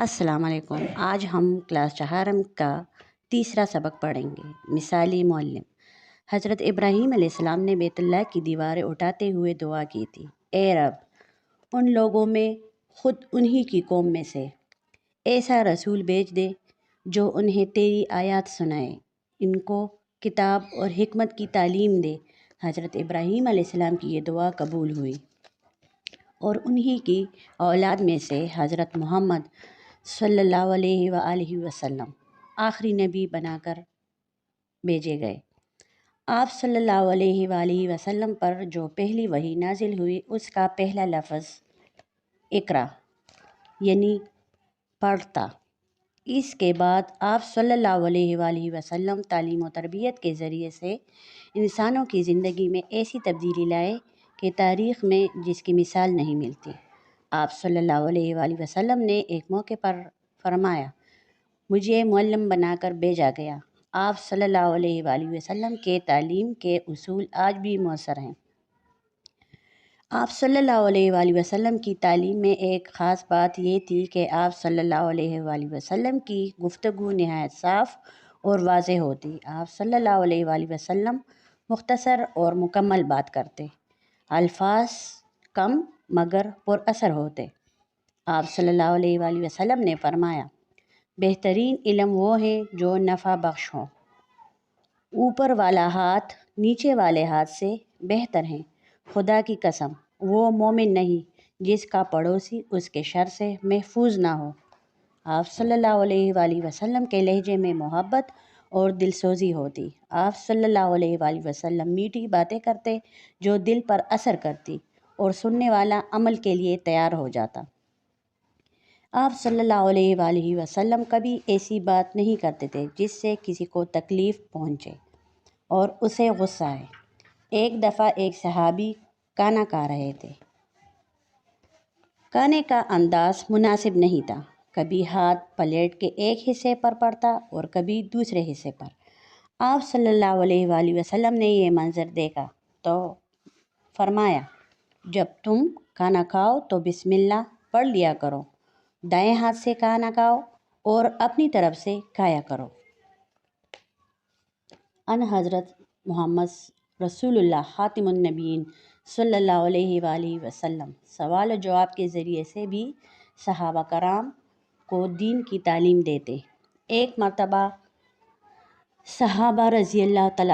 السلام علیکم۔ آج ہم کلاس چہارم کا تیسرا سبق پڑھیں گے۔ مثالی معلم۔ حضرت ابراہیم علیہ السلام نے بیت اللہ کی دیواریں اٹھاتے ہوئے دعا کی تھی، اے رب، ان لوگوں میں خود انہی کی قوم میں سے ایسا رسول بھیج دے جو انہیں تیری آیات سنائے، ان کو کتاب اور حکمت کی تعلیم دے۔ حضرت ابراہیم علیہ السلام کی یہ دعا قبول ہوئی اور انہی کی اولاد میں سے حضرت محمد صلی اللہ علیہ وآلہ وسلم آخری نبی بنا کر بھیجے گئے۔ آپ صلی اللہ علیہ وآلہ وسلم پر جو پہلی وحی نازل ہوئی اس کا پہلا لفظ اقرا یعنی پڑھتا۔ اس کے بعد آپ صلی اللہ علیہ وآلہ وسلم تعلیم و تربیت کے ذریعے سے انسانوں کی زندگی میں ایسی تبدیلی لائے کہ تاریخ میں جس کی مثال نہیں ملتی۔ آپ صلی اللہ علیہ وآلہ وسلم نے ایک موقع پر فرمایا، مجھے معلم بنا کر بھیجا گیا۔ آپ صلی اللہ علیہ وآلہ وسلم کے تعلیم کے اصول آج بھی مؤثر ہیں۔ آپ صلی اللہ علیہ وآلہ وسلم کی تعلیم میں ایک خاص بات یہ تھی کہ آپ صلی اللہ علیہ وآلہ وسلم کی گفتگو نہایت صاف اور واضح ہوتی۔ آپ صلی اللہ علیہ وآلہ وسلم مختصر اور مکمل بات کرتے، الفاظ کم مگر پر اثر ہوتے۔ آپ صلی اللہ علیہ وآلہ وسلم نے فرمایا، بہترین علم وہ ہے جو نفع بخش ہو۔ اوپر والا ہاتھ نیچے والے ہاتھ سے بہتر ہے۔ خدا کی قسم، وہ مومن نہیں جس کا پڑوسی اس کے شر سے محفوظ نہ ہو۔ آپ صلی اللہ علیہ وآلہ وسلم کے لہجے میں محبت اور دل سوزی ہوتی۔ آپ صلی اللہ علیہ وآلہ وسلم میٹھی باتیں کرتے جو دل پر اثر کرتی اور سننے والا عمل کے لیے تیار ہو جاتا۔ آپ صلی اللہ علیہ وآلہ وسلم کبھی ایسی بات نہیں کرتے تھے جس سے کسی کو تکلیف پہنچے اور اسے غصہ آئے۔ ایک دفعہ ایک صحابی کھانا کھا رہے تھے۔ کھانے کا انداز مناسب نہیں تھا، کبھی ہاتھ پلیٹ کے ایک حصے پر پڑتا اور کبھی دوسرے حصے پر۔ آپ صلی اللہ علیہ وآلہ وسلم نے یہ منظر دیکھا تو فرمایا، جب تم کھانا کھاؤ تو بسم اللہ پڑھ لیا کرو، دائیں ہاتھ سے کھانا کھاؤ اور اپنی طرف سے کھایا کرو۔ ان حضرت محمد رسول اللہ خاتم النبیین صلی اللہ علیہ وآلہ وسلم سوال و جواب کے ذریعے سے بھی صحابہ کرام کو دین کی تعلیم دیتے۔ ایک مرتبہ صحابہ رضی اللہ تعالیٰ